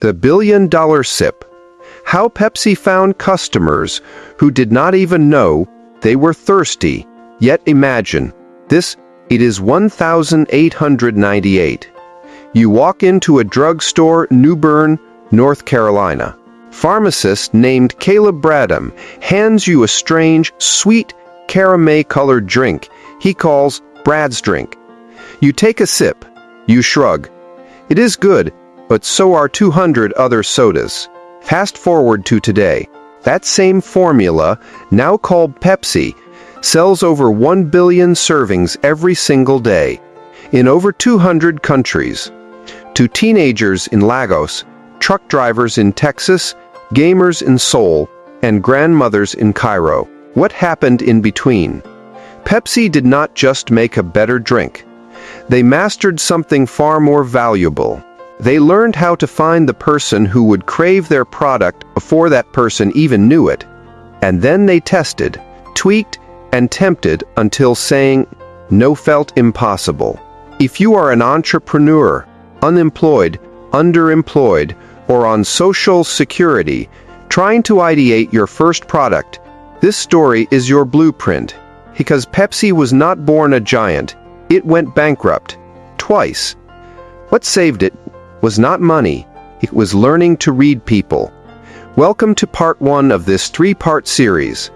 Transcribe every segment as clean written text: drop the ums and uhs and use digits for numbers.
The billion-dollar sip. How Pepsi found customers who did not even know they were thirsty. Yet imagine this, it is 1898. You walk into a drugstore, New Bern, North Carolina. Pharmacist named Caleb Bradham hands you a strange, sweet, caramel-colored drink he calls Brad's drink. You take a sip. You shrug. It is good, but so are 200 other sodas. Fast forward to today. That same formula, now called Pepsi, sells over 1 billion servings every single day, in over 200 countries. To teenagers in Lagos, truck drivers in Texas, gamers in Seoul, and grandmothers in Cairo. What happened in between? Pepsi did not just make a better drink. They mastered something far more valuable. They learned how to find the person who would crave their product before that person even knew it. And then they tested, tweaked, and tempted until saying no felt impossible. If you are an entrepreneur, unemployed, underemployed, or on Social Security, trying to ideate your first product, this story is your blueprint. Because Pepsi was not born a giant, it went bankrupt. Twice. What saved it was not money, it was learning to read people. Welcome to part 1 of this 3-part series.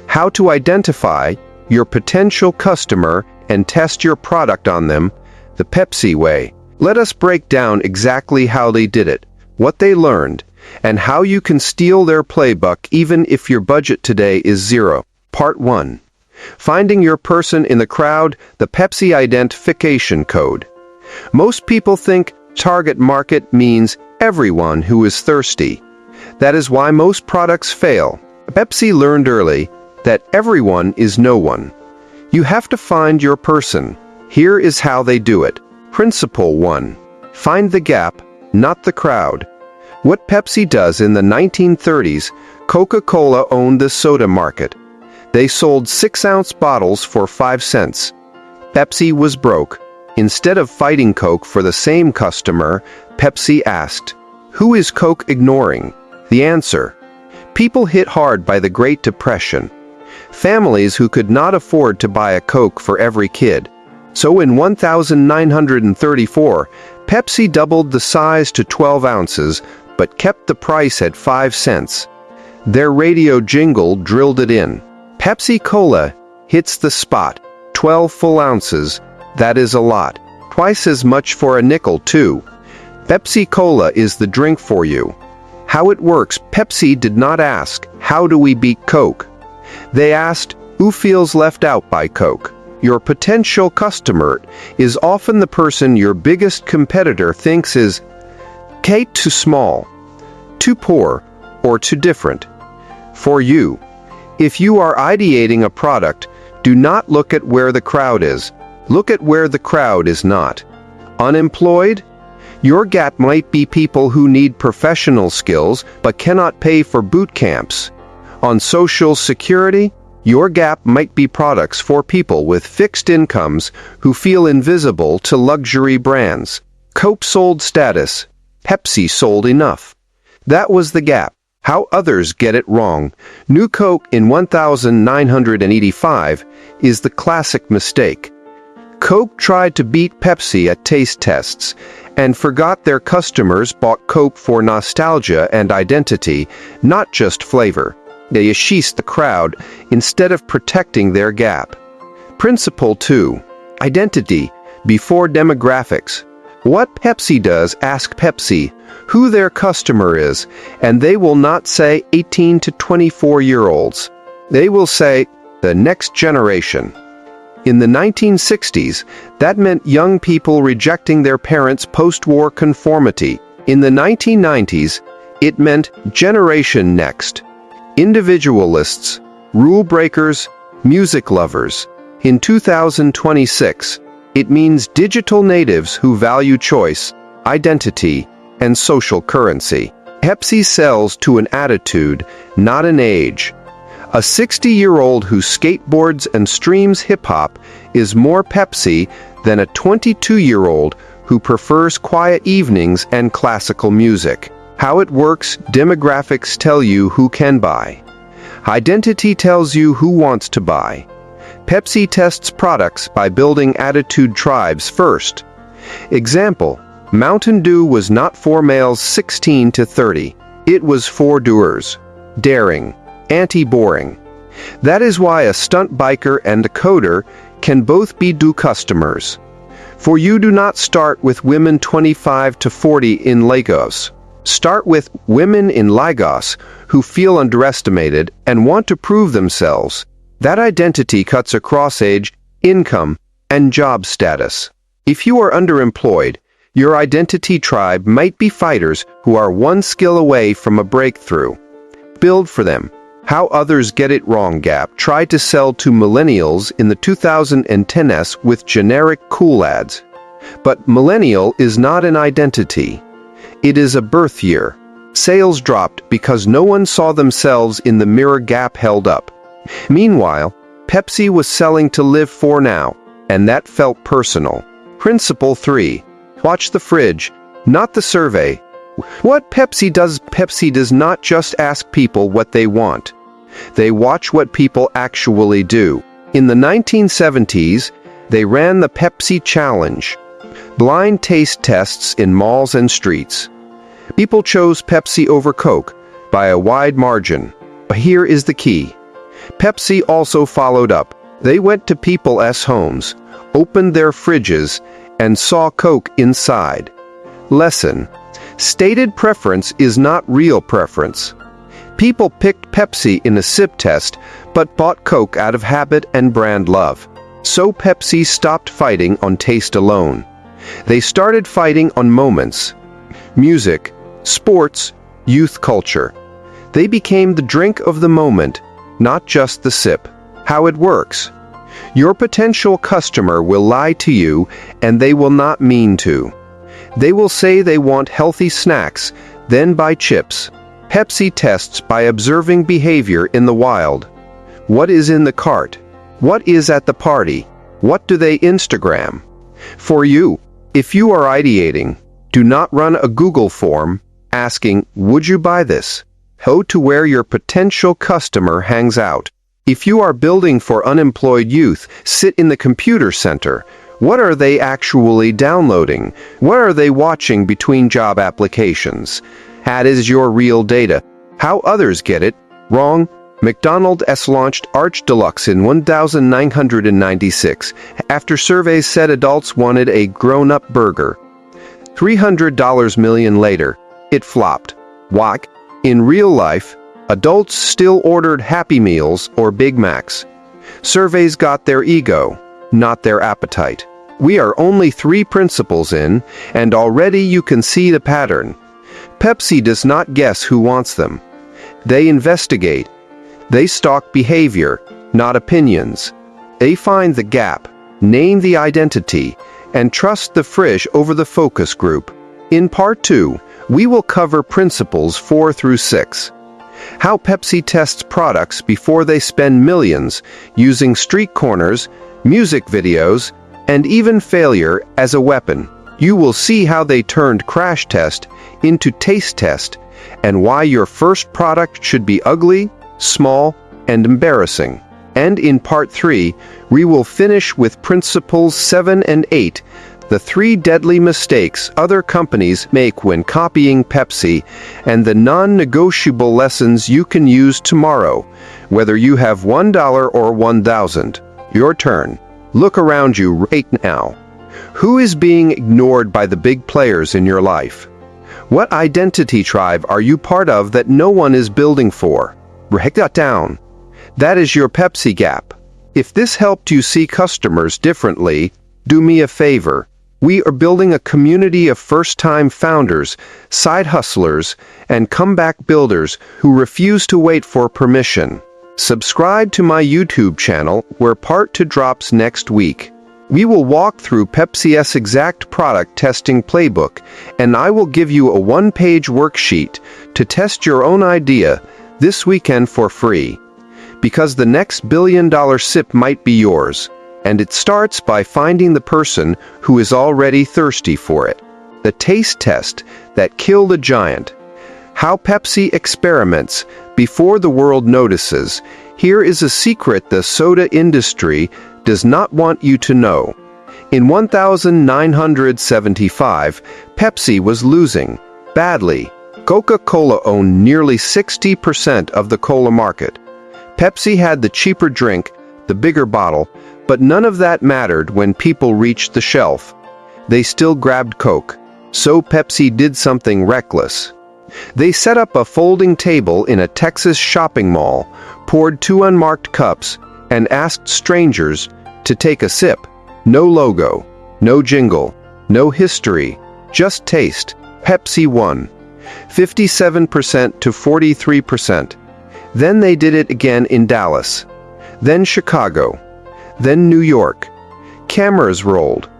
How to identify your potential customer and test your product on them, the Pepsi way. Let us break down exactly how they did it, what they learned, and how you can steal their playbook even if your budget today is zero. Part 1. Finding your person in the crowd, the Pepsi identification code. Most people think target market means everyone who is thirsty. That is why most products fail. Pepsi learned early that everyone is no one. You have to find your person. Here is how they do it. Principle 1. Find the gap, not the crowd. What Pepsi does in the 1930s, Coca-Cola owned the soda market. They sold 6-ounce bottles for 5 cents. Pepsi was broke. Instead of fighting Coke for the same customer, Pepsi asked, "Who is Coke ignoring?" The answer: people hit hard by the Great Depression. Families who could not afford to buy a Coke for every kid. So in 1934, Pepsi doubled the size to 12 ounces, but kept the price at 5 cents. Their radio jingle drilled it in. Pepsi Cola hits the spot. 12 full ounces, that is a lot. Twice as much for a nickel, too. Pepsi Cola is the drink for you. How it works: Pepsi did not ask, "How do we beat Coke?" They asked, "Who feels left out by Coke?" Your potential customer is often the person your biggest competitor thinks is too small, too poor, or too different. For you, if you are ideating a product, do not look at where the crowd is. Look at where the crowd is not. Unemployed? Your gap might be people who need professional skills but cannot pay for boot camps. On Social Security? Your gap might be products for people with fixed incomes who feel invisible to luxury brands. Coke sold status. Pepsi sold enough. That was the gap. How others get it wrong. New Coke in 1985 is the classic mistake. Coke tried to beat Pepsi at taste tests and forgot their customers bought Coke for nostalgia and identity, not just flavor. They appeased the crowd instead of protecting their gap. Principle 2. Identity before demographics. What Pepsi does: ask Pepsi who their customer is, and they will not say 18 to 24-year-olds. They will say the next generation. In the 1960s, that meant young people rejecting their parents' post-war conformity. In the 1990s, it meant Generation Next. Individualists, rule breakers, music lovers. In 2026, it means digital natives who value choice, identity, and social currency. Pepsi sells to an attitude, not an age. A 60-year-old who skateboards and streams hip-hop is more Pepsi than a 22-year-old who prefers quiet evenings and classical music. How it works, demographics tell you who can buy. Identity tells you who wants to buy. Pepsi tests products by building attitude tribes first. Example, Mountain Dew was not for males 16 to 30. It was for doers. Daring. Anti-boring. That is why a stunt biker and a coder can both be Dew customers. For you do not start with women 25 to 40 in Lagos. Start with women in Lagos who feel underestimated and want to prove themselves. That identity cuts across age, income, and job status. If you are underemployed, your identity tribe might be fighters who are one skill away from a breakthrough. Build for them. How Others Get It Wrong Gap tried to sell to millennials in the 2010s with generic cool ads. But millennial is not an identity. It is a birth year. Sales dropped because no one saw themselves in the mirror. Gap held up. Meanwhile, Pepsi was selling to live for now, and that felt personal. Principle 3. Watch the fridge, not the survey. What Pepsi does not just ask people what they want. They watch what people actually do. In the 1970s, they ran the Pepsi Challenge. Blind taste tests in malls and streets. People chose Pepsi over Coke by a wide margin. Here is the key. Pepsi also followed up. They went to people's homes, opened their fridges, and saw Coke inside. Lesson. Stated preference is not real preference. People picked Pepsi in a sip test, but bought Coke out of habit and brand love. So Pepsi stopped fighting on taste alone. They started fighting on moments. Music, sports, youth culture. They became the drink of the moment, not just the sip. How it works. Your potential customer will lie to you, and they will not mean to. They will say they want healthy snacks, then buy chips. Pepsi tests by observing behavior in the wild. What is in the cart? What is at the party? What do they Instagram? For you, if you are ideating, do not run a Google form asking, "Would you buy this?" Go to where your potential customer hangs out. If you are building for unemployed youth, sit in the computer center. What are they actually downloading? What are they watching between job applications? That is your real data. How Others Get It Wrong. McDonald's launched Arch Deluxe in 1996 after surveys said adults wanted a grown-up burger. $300 million later, it flopped. Why? In real life, adults still ordered Happy Meals or Big Macs. Surveys got their ego, not their appetite. We are only 3 principles in, and already you can see the pattern. Pepsi does not guess who wants them. They investigate. They stalk behavior, not opinions. They find the gap, name the identity, and trust the fridge over the focus group. In Part 2, we will cover principles 4 through 6. How Pepsi tests products before they spend millions, using street corners, music videos, and even failure as a weapon. You will see how they turned crash test into taste test, and why your first product should be ugly, small, and embarrassing. And in Part 3, we will finish with Principles 7 and 8, the 3 deadly mistakes other companies make when copying Pepsi, and the non-negotiable lessons you can use tomorrow, whether you have $1 or 1,000. Your turn. Look around you right now. Who is being ignored by the big players in your life? What identity tribe are you part of that no one is building for? Write that down. That is your Pepsi gap. If this helped you see customers differently, do me a favor. We are building a community of first-time founders, side hustlers, and comeback builders who refuse to wait for permission. Subscribe to my YouTube channel, where Part 2 drops next week. We will walk through Pepsi's exact product testing playbook, and I will give you a 1-page worksheet to test your own idea this weekend for free. Because the next billion-dollar sip might be yours, and it starts by finding the person who is already thirsty for it. The taste test that killed a giant. How Pepsi experiments before the world notices. Here is a secret the soda industry does not want you to know. In 1975, Pepsi was losing badly. Coca-Cola owned nearly 60% of the cola market. Pepsi had the cheaper drink, the bigger bottle, but none of that mattered when people reached the shelf. They still grabbed Coke. So Pepsi did something reckless. They set up a folding table in a Texas shopping mall, poured 2 unmarked cups, and asked strangers to take a sip. No logo, no jingle, no history, just taste. Pepsi won. 57% to 43%. Then they did it again in Dallas. Then Chicago. Then New York. Cameras rolled.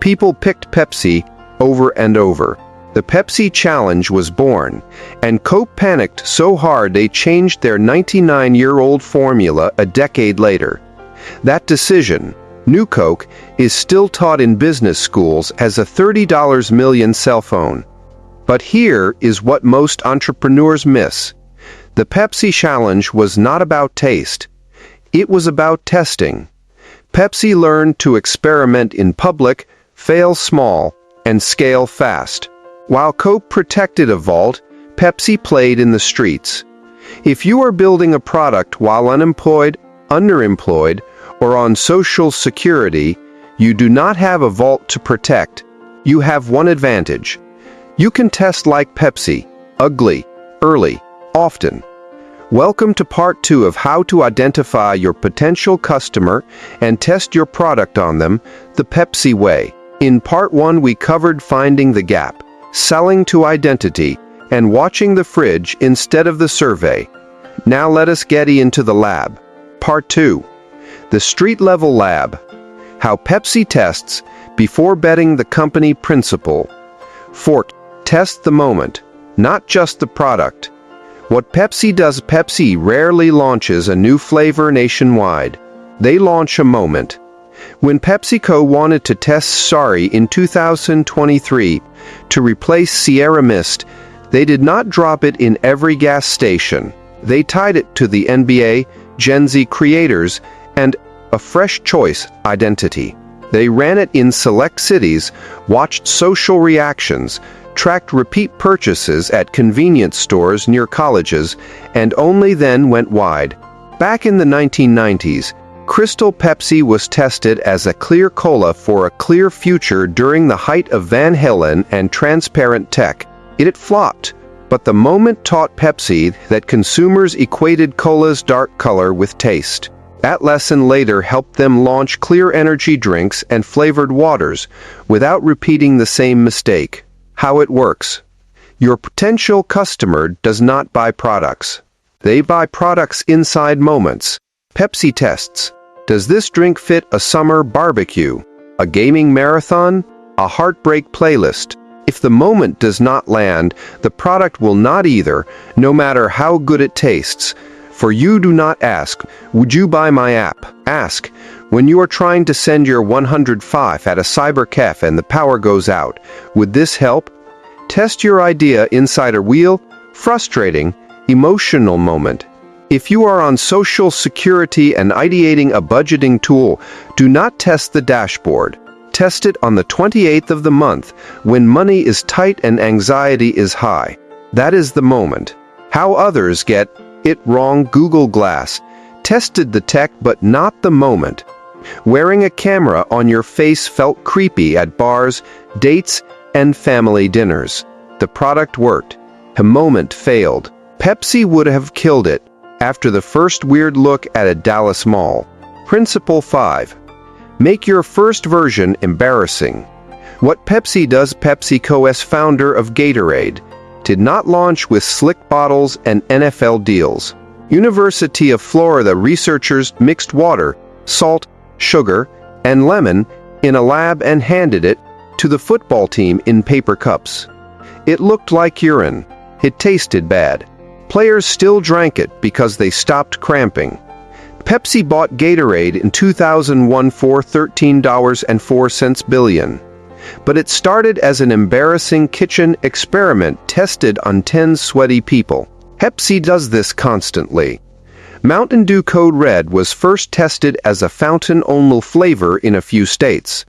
People picked Pepsi over and over. The Pepsi Challenge was born, and Coke panicked so hard they changed their 99-year-old formula a decade later. That decision, New Coke, is still taught in business schools as a $30 million cell phone. But here is what most entrepreneurs miss. The Pepsi Challenge was not about taste. It was about testing. Pepsi learned to experiment in public, fail small, and scale fast. While Coke protected a vault, Pepsi played in the streets. If you are building a product while unemployed, underemployed, or on Social Security, you do not have a vault to protect. You have one advantage. You can test like Pepsi, ugly, early, often. Welcome to part 2 of how to identify your potential customer and test your product on them, the Pepsi way. In part 1 we covered finding the gap, selling to identity, and watching the fridge instead of the survey. Now let us get into the lab. Part 2. The street-level lab. How Pepsi tests before betting the company principle. Fort. Test the moment, not just the product. What Pepsi does. Pepsi rarely launches a new flavor nationwide. They launch a moment. When PepsiCo wanted to test Sorry in 2023 to replace Sierra Mist, they did not drop it in every gas station. They tied it to the NBA, Gen Z creators, and a fresh choice identity. They ran it in select cities, watched social reactions, tracked repeat purchases at convenience stores near colleges, and only then went wide. Back in the 1990s, Crystal Pepsi was tested as a clear cola for a clear future during the height of Van Halen and transparent tech. It flopped, but the moment taught Pepsi that consumers equated cola's dark color with taste. That lesson later helped them launch clear energy drinks and flavored waters without repeating the same mistake. How it works. Your potential customer does not buy products. They buy products inside moments. Pepsi tests. Does this drink fit a summer barbecue, a gaming marathon, a heartbreak playlist? If the moment does not land, the product will not either, no matter how good it tastes. For you do not ask, would you buy my app? Ask, when you are trying to send your 105 at a cyber cafe and the power goes out, would this help? Test your idea inside a real, frustrating, emotional moment. If you are on Social Security and ideating a budgeting tool, do not test the dashboard. Test it on the 28th of the month, when money is tight and anxiety is high. That is the moment. How others get it wrong. Google Glass tested the tech but not the moment. Wearing a camera on your face felt creepy at bars, dates, and family dinners. The product worked. The moment failed. Pepsi would have killed it after the first weird look at a Dallas mall. Principle 5. Make your first version embarrassing. What Pepsi does. PepsiCo's founder of Gatorade did not launch with slick bottles and NFL deals. University of Florida researchers mixed water, salt, sugar, and lemon in a lab and handed it to the football team in paper cups. It looked like urine. It tasted bad. Players still drank it because they stopped cramping. Pepsi bought Gatorade in 2001 for $13.04 billion. But it started as an embarrassing kitchen experiment tested on 10 sweaty people. Pepsi does this constantly. Mountain Dew Code Red was first tested as a fountain-only flavor in a few states.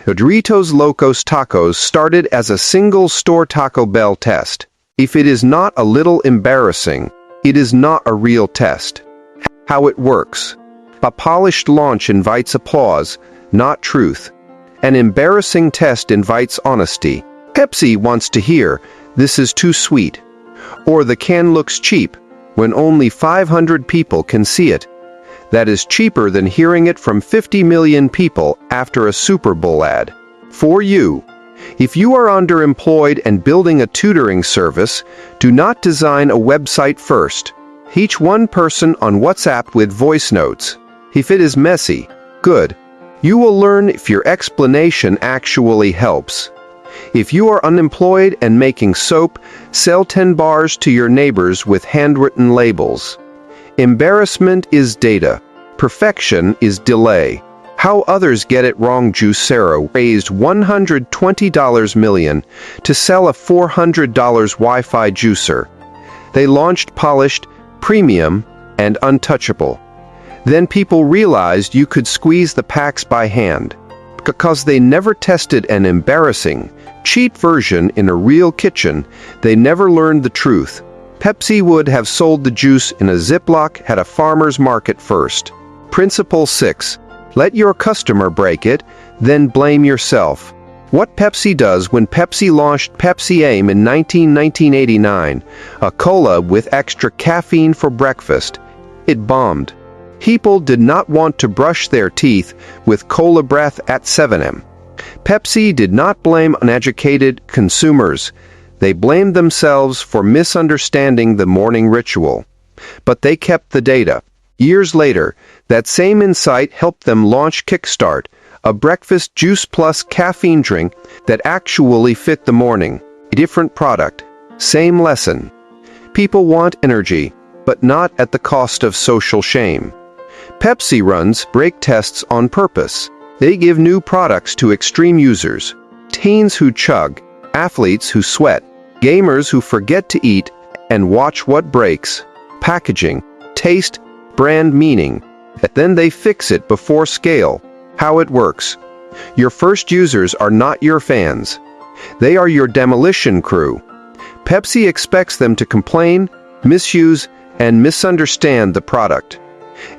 Doritos Locos Tacos started as a single-store Taco Bell test. If it is not a little embarrassing, it is not a real test. How it works. A polished launch invites applause, not truth. An embarrassing test invites honesty. Pepsi wants to hear, "This is too sweet." Or the can looks cheap, when only 500 people can see it. That is cheaper than hearing it from 50 million people after a Super Bowl ad. For you, if you are underemployed and building a tutoring service, do not design a website first. Teach one person on WhatsApp with voice notes. If it is messy, good. You will learn if your explanation actually helps. If you are unemployed and making soap, sell 10 bars to your neighbors with handwritten labels. Embarrassment is data. Perfection is delay. How others get it wrong. Juicero raised $120 million to sell a $400 Wi-Fi juicer. They launched polished, premium, and untouchable. Then people realized you could squeeze the packs by hand. Because they never tested an embarrassing, cheap version in a real kitchen, they never learned the truth. Pepsi would have sold the juice in a Ziploc at a farmer's market first. Principle 6. Let your customer break it, then blame yourself. What Pepsi does. When Pepsi launched Pepsi Aim in 1989, a cola with extra caffeine for breakfast, it bombed. People did not want to brush their teeth with cola breath at 7 a.m. Pepsi did not blame uneducated consumers. They blamed themselves for misunderstanding the morning ritual. But they kept the data. Years later, that same insight helped them launch Kickstart, a breakfast juice plus caffeine drink that actually fit the morning. A different product. Same lesson. People want energy, but not at the cost of social shame. Pepsi runs break tests on purpose. They give new products to extreme users. Teens who chug, athletes who sweat, gamers who forget to eat, and watch what breaks. Packaging, taste, brand meaning. Then they fix it before scale. How it works. Your first users are not your fans. They are your demolition crew. Pepsi expects them to complain, misuse, and misunderstand the product.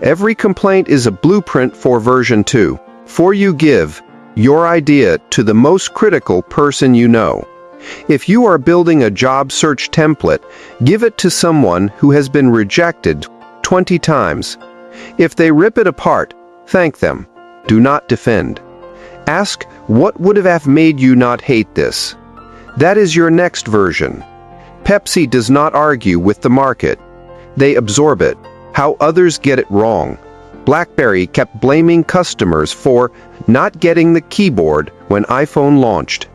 Every complaint is a blueprint for version 2. For you give your idea to the most critical person you know. If you are building a job search template, give it to someone who has been rejected 20 times. If they rip it apart, thank them. Do not defend. Ask, what would have made you not hate this? That is your next version. Pepsi does not argue with the market. They absorb it. How others get it wrong. BlackBerry kept blaming customers for not getting the keyboard when iPhone launched.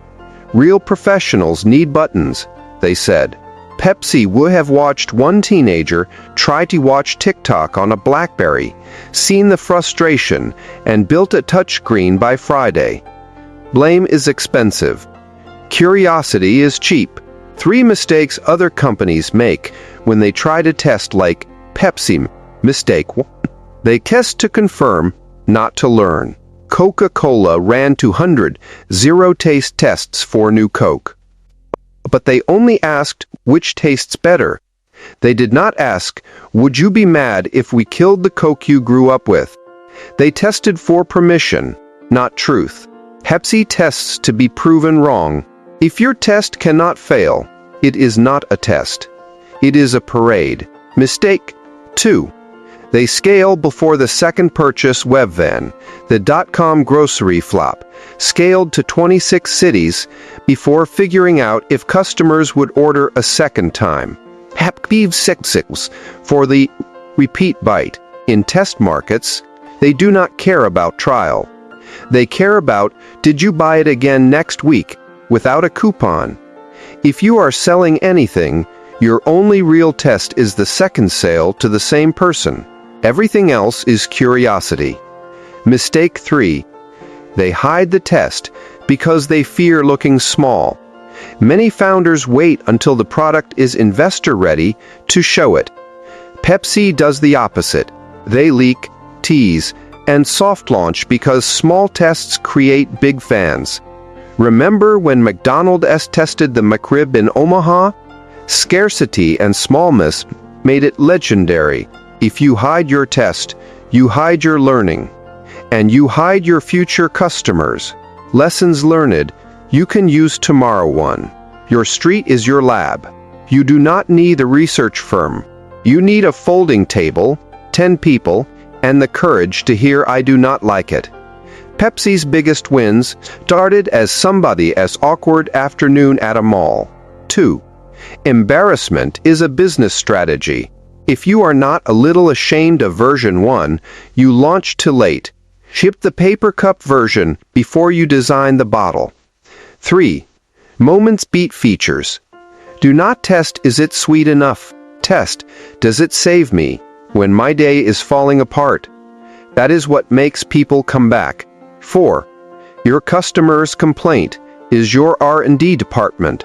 Real professionals need buttons, they said. Pepsi would have watched one teenager try to watch TikTok on a BlackBerry, seen the frustration, and built a touchscreen by Friday. Blame is expensive. Curiosity is cheap. 3 mistakes other companies make when they try to test, like Pepsi. Mistake 1. They test to confirm, not to learn. Coca-Cola ran 200 zero-taste tests for new Coke. But they only asked which tastes better. They did not ask, would you be mad if we killed the Coke you grew up with? They tested for permission, not truth. Pepsi tests to be proven wrong. If your test cannot fail, it is not a test. It is a parade. Mistake 2. They scale before the second purchase. Webvan, the dot-com grocery flop, scaled to 26 cities before figuring out if customers would order a second time. Happy 6 for the repeat bite. In test markets, they do not care about trial. They care about, did you buy it again next week, without a coupon? If you are selling anything, your only real test is the second sale to the same person. Everything else is curiosity. Mistake 3. They hide the test because they fear looking small. Many founders wait until the product is investor-ready to show it. Pepsi does the opposite. They leak, tease, and soft launch because small tests create big fans. Remember when McDonald's tested the McRib in Omaha? Scarcity and smallness made it legendary. If you hide your test, you hide your learning. And you hide your future customers. Lessons learned, you can use tomorrow one. Your street is your lab. You do not need a research firm. You need a folding table, 10 people, and the courage to hear I do not like it. Pepsi's biggest wins started as somebody as awkward afternoon at a mall. 2. Embarrassment is a business strategy. If you are not a little ashamed of version 1, you launch too late. Ship the paper cup version before you design the bottle. 3. Moments beat features. Do not test is it sweet enough. Test, does it save me when my day is falling apart? That is what makes people come back. 4. Your customer's complaint is your R&D department.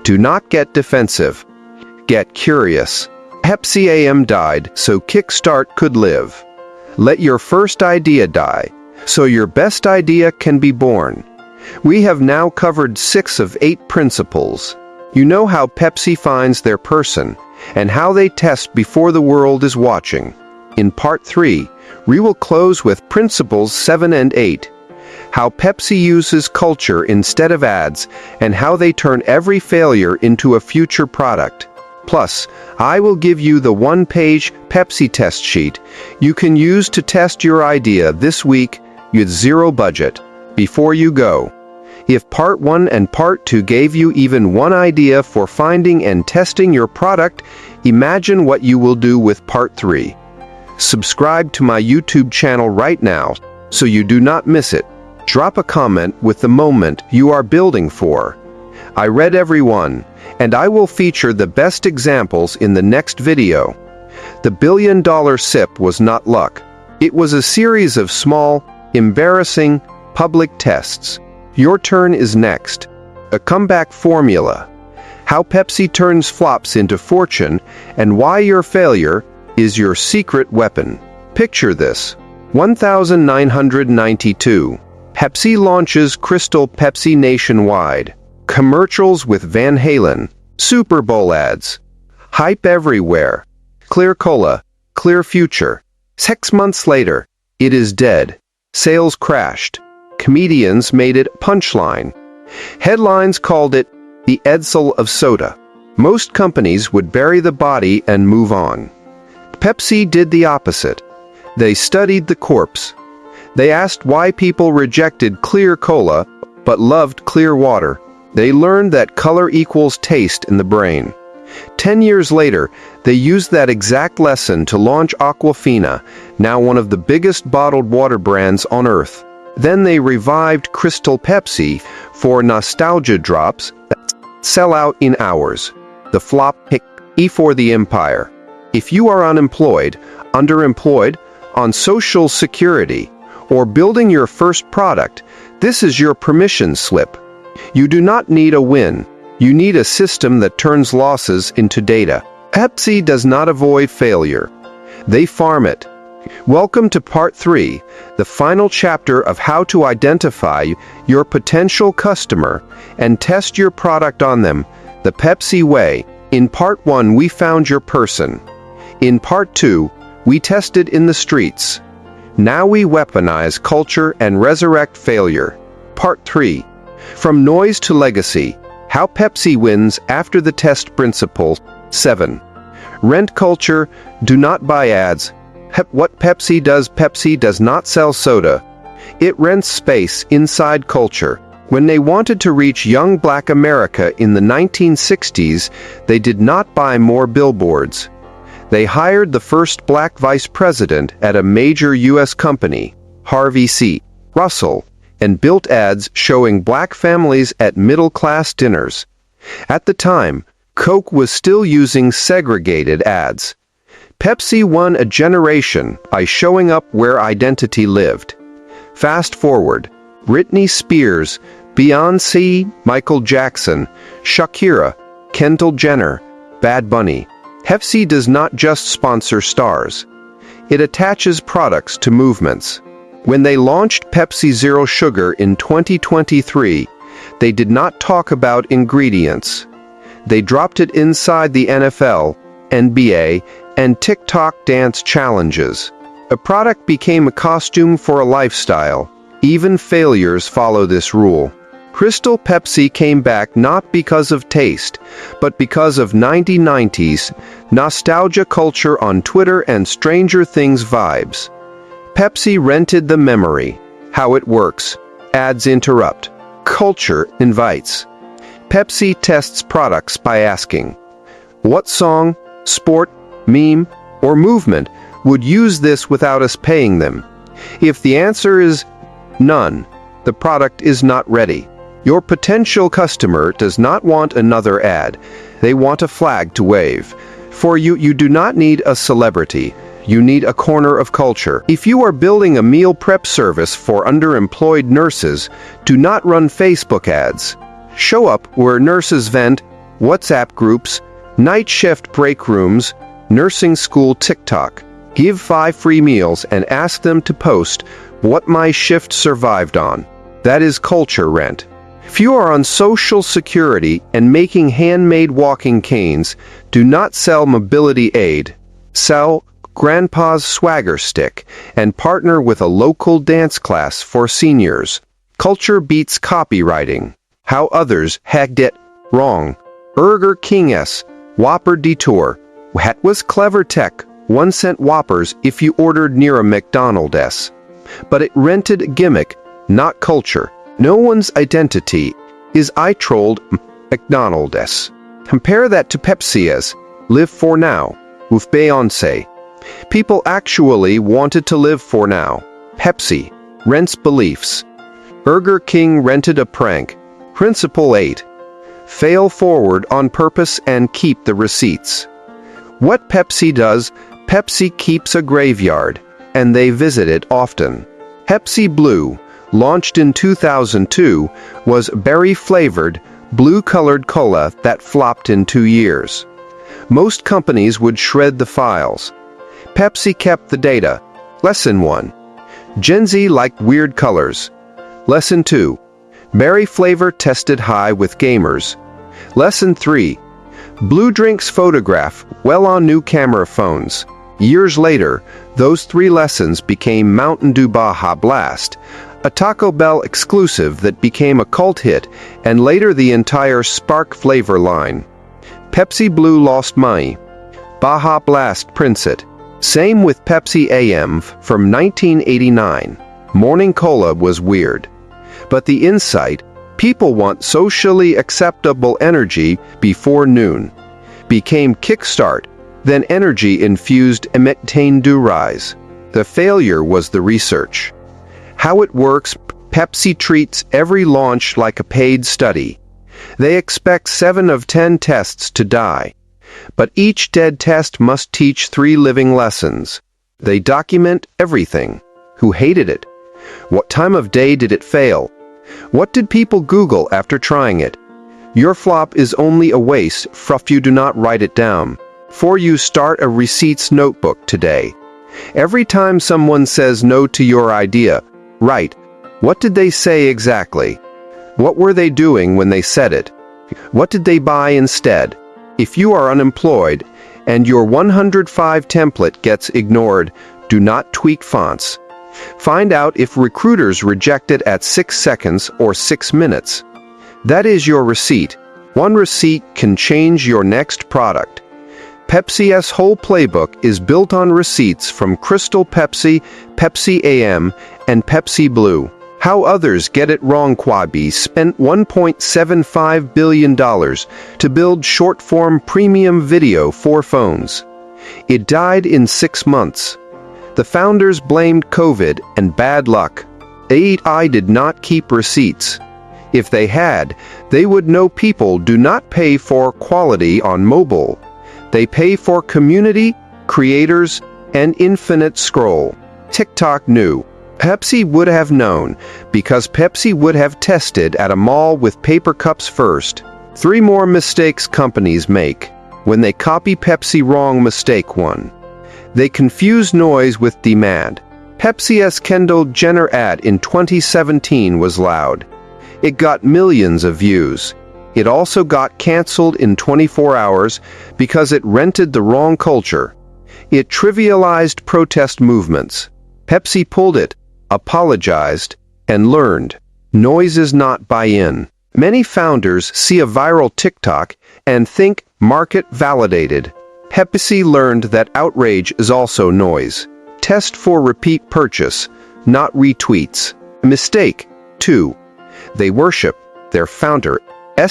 Do not get defensive. Get curious. Pepsi AM died so Kickstart could live. Let your first idea die, so your best idea can be born. We have now covered 6 of 8 principles. You know how Pepsi finds their person, and how they test before the world is watching. In Part 3, we will close with Principles 7 and 8. How Pepsi uses culture instead of ads, and how they turn every failure into a future product. Plus, I will give you the one-page Pepsi test sheet you can use to test your idea this week with zero budget. Before you go, if Part 1 and Part 2 gave you even one idea for finding and testing your product, imagine what you will do with Part 3. Subscribe to my YouTube channel right now so you do not miss it. Drop a comment with the moment you are building for. I read every one, and I will feature the best examples in the next video. The $1 billion sip was not luck. It was a series of small, embarrassing, public tests. Your turn is next. A comeback formula. How Pepsi turns flops into fortune, and why your failure is your secret weapon. Picture this. 1992. Pepsi launches Crystal Pepsi nationwide. Commercials with Van Halen. Super Bowl ads. Hype everywhere. Clear Cola. Clear future. 6 months later, it is dead. Sales crashed. Comedians made it punchline. Headlines called it the Edsel of soda. Most companies would bury the body and move on. Pepsi did the opposite. They studied the corpse. They asked why people rejected clear cola but loved clear water. They learned that color equals taste in the brain. 10 years later, they used that exact lesson to launch Aquafina, now one of the biggest bottled water brands on earth. Then they revived Crystal Pepsi for nostalgia drops that sell out in hours. The flop hit for the empire. If you are unemployed, underemployed, on social security, or building your first product, this is your permission slip. You do not need a win. You need a system that turns losses into data. Pepsi does not avoid failure. They farm it. Welcome to Part 3, the final chapter of how to identify your potential customer and test your product on them, the Pepsi way. In Part 1, we found your person. In Part 2, we tested in the streets. Now we weaponize culture and resurrect failure. Part 3. From noise to legacy, how Pepsi wins after the test principle. 7. Rent culture, do not buy ads. What Pepsi does not sell soda. It rents space inside culture. When they wanted to reach young black America in the 1960s, they did not buy more billboards. They hired the first black vice president at a major U.S. company, Harvey C. Russell, and built ads showing black families at middle-class dinners. At the time, Coke was still using segregated ads. Pepsi won a generation by showing up where identity lived. Fast forward, Britney Spears Beyoncé, Michael Jackson, Shakira, Kendall Jenner, Bad Bunny. Pepsi does not just sponsor stars. It attaches products to movements. When they launched Pepsi Zero Sugar in 2023, they did not talk about ingredients. They dropped it inside the NFL, NBA, and TikTok dance challenges. A product became a costume for a lifestyle. Even failures follow this rule. Crystal Pepsi came back not because of taste, but because of 1990s nostalgia culture on Twitter and Stranger Things vibes. Pepsi rented the memory. How it works. Ads interrupt. Culture invites. Pepsi tests products by asking, what song, sport, meme, or movement would use this without us paying them? If the answer is none, the product is not ready. Your potential customer does not want another ad. They want a flag to wave. For you, you do not need a celebrity. You need a corner of culture. If you are building a meal prep service for underemployed nurses, do not run Facebook ads. Show up where nurses vent, WhatsApp groups, night shift break rooms, nursing school TikTok. Give 5 free meals and ask them to post what my shift survived on. That is culture rent. If you are on Social Security and making handmade walking canes, do not sell mobility aid. Sell Grandpa's swagger stick and partner with a local dance class for seniors. Culture beats copywriting. How others hacked it wrong. Burger King's Whopper Detour. That was clever tech. 1-cent Whoppers if you ordered near a McDonald's. But it rented a gimmick, not culture. No one's identity is I trolled McDonald's. Compare that to Pepsi's Live for Now with Beyoncé. People actually wanted to live for now. Pepsi rents beliefs. Burger King rented a prank. Principle 8. Fail forward on purpose and keep the receipts. What Pepsi does, Pepsi keeps a graveyard, and they visit it often. Pepsi Blue, launched in 2002, was berry-flavored, blue-colored cola that flopped in 2 years. Most companies would shred the files. Pepsi kept the data. Lesson 1. Gen Z liked weird colors. Lesson 2. Berry flavor tested high with gamers. Lesson 3. Blue drinks photograph well on new camera phones. Years later, those 3 lessons became Mountain Dew Baja Blast, a Taco Bell exclusive that became a cult hit, and later the entire Spark flavor line. Pepsi Blue lost money. Baja Blast prints it. Same with Pepsi AM from 1989. Morning cola was weird. But the insight, people want socially acceptable energy before noon, became Kickstart, then energy-infused Emetane Do Rise. The failure was the research. How it works, Pepsi treats every launch like a paid study. They expect 7 of 10 tests to die. But each dead test must teach 3 living lessons. They document everything. Who hated it? What time of day did it fail? What did people Google after trying it? Your flop is only a waste if you do not write it down. For you start a receipts notebook today. Every time someone says no to your idea, write, what did they say exactly? What were they doing when they said it? What did they buy instead? If you are unemployed and your 105 template gets ignored, do not tweak fonts. Find out if recruiters reject it at 6 seconds or 6 minutes. That is your receipt. One receipt can change your next product. Pepsi's whole playbook is built on receipts from Crystal Pepsi, Pepsi AM, and Pepsi Blue. How others get it wrong. Quabi spent $1.75 billion to build short-form premium video for phones. It died in 6 months. The founders blamed COVID and bad luck. AI did not keep receipts. If they had, they would know people do not pay for quality on mobile. They pay for community, creators, and infinite scroll. TikTok knew. Pepsi would have known, because Pepsi would have tested at a mall with paper cups first. 3 more mistakes companies make when they copy Pepsi. Wrong. Mistake 1. They confuse noise with demand. Pepsi's Kendall Jenner ad in 2017 was loud. It got millions of views. It also got canceled in 24 hours because it rented the wrong culture. It trivialized protest movements. Pepsi pulled it, apologized, and learned. Noise is not buy-in. Many founders see a viral TikTok and think market validated. Pepsi learned that outrage is also noise. Test for repeat purchase, not retweets. Mistake 2. They worship their founder's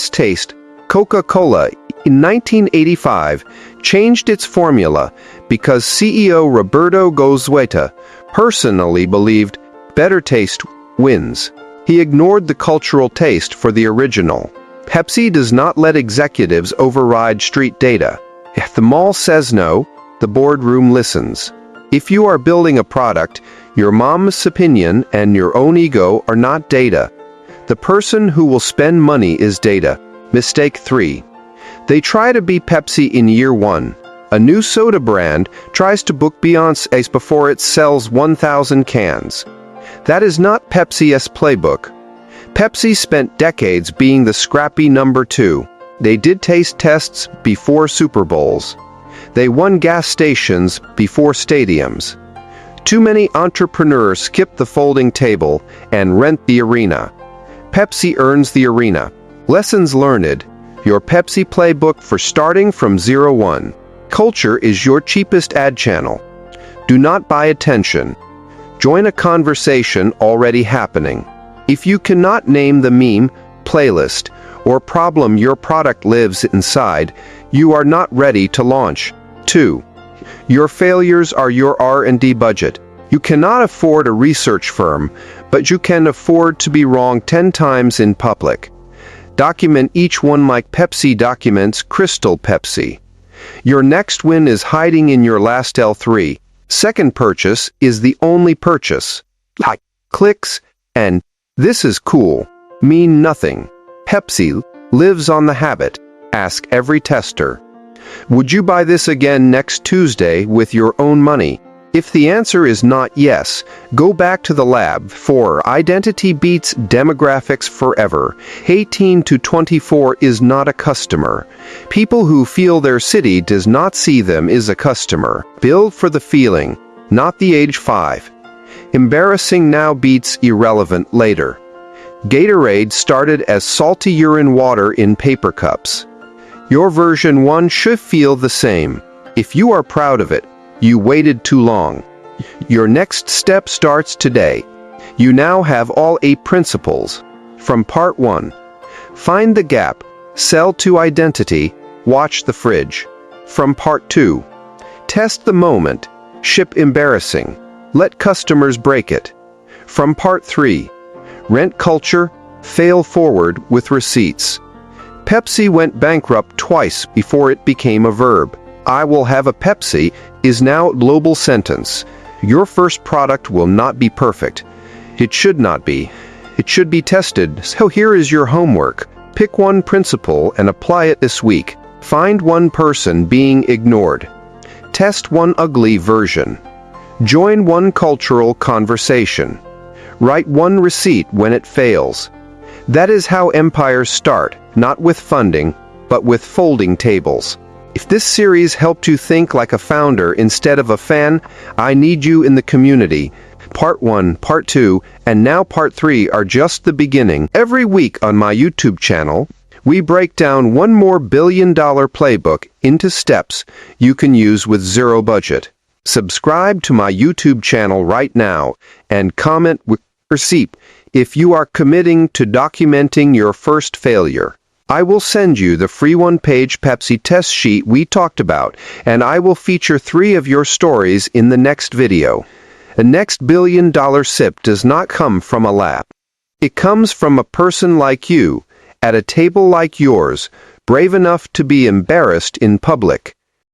taste. Coca-Cola, in 1985, changed its formula because CEO Roberto Goizueta personally believed better taste wins. He ignored the cultural taste for the original. Pepsi does not let executives override street data. If the mall says no, the boardroom listens. If you are building a product, your mom's opinion and your own ego are not data. The person who will spend money is data. Mistake 3. They try to be Pepsi in year 1. A new soda brand tries to book Beyoncé's before it sells 1,000 cans. That is not Pepsi's playbook. Pepsi spent decades being the scrappy number 2. They did taste tests before Super Bowls. They won gas stations before stadiums. Too many entrepreneurs skip the folding table and rent the arena. Pepsi earns the arena. Lessons learned. Your Pepsi playbook for starting from 01. Culture is your cheapest ad channel. Do not buy attention. Join a conversation already happening. If you cannot name the meme, playlist, or problem your product lives inside, you are not ready to launch. 2. Your failures are your R&D budget. You cannot afford a research firm, but you can afford to be wrong 10 times in public. Document each one like Pepsi documents Crystal Pepsi. Your next win is hiding in your last L3. Second purchase is the only purchase. Like, clicks, and "this is cool" mean nothing. Pepsi lives on the habit. Ask every tester. Would you buy this again next Tuesday with your own money? If the answer is not yes, go back to the lab. 4. Identity beats demographics forever. 18 to 24 is not a customer. People who feel their city does not see them is a customer. Build for the feeling, not the age. 5. Embarrassing now beats irrelevant later. Gatorade started as salty urine water in paper cups. Your version 1 should feel the same. If you are proud of it, you waited too long. Your next step starts today. You now have all 8 principles. From part 1. Find the gap. Sell to identity. Watch the fridge. From part 2. Test the moment. Ship embarrassing. Let customers break it. From part 3. Rent culture. Fail forward with receipts. Pepsi went bankrupt twice before it became a verb. "I will have a Pepsi" is now a global sentence. Your first product will not be perfect. It should not be. It should be tested. So here is your homework. Pick one principle and apply it this week. Find one person being ignored. Test one ugly version. Join one cultural conversation. Write one receipt when it fails. That is how empires start, not with funding, but with folding tables. If this series helped you think like a founder instead of a fan, I need you in the community. Part 1, Part 2, and now Part 3 are just the beginning. Every week on my YouTube channel, we break down one more billion-dollar playbook into steps you can use with zero budget. Subscribe to my YouTube channel right now and comment with receipt if you are committing to documenting your first failure. I will send you the free one-page Pepsi test sheet we talked about, and I will feature 3 of your stories in the next video. The next billion-dollar sip does not come from a lab. It comes from a person like you, at a table like yours, brave enough to be embarrassed in public.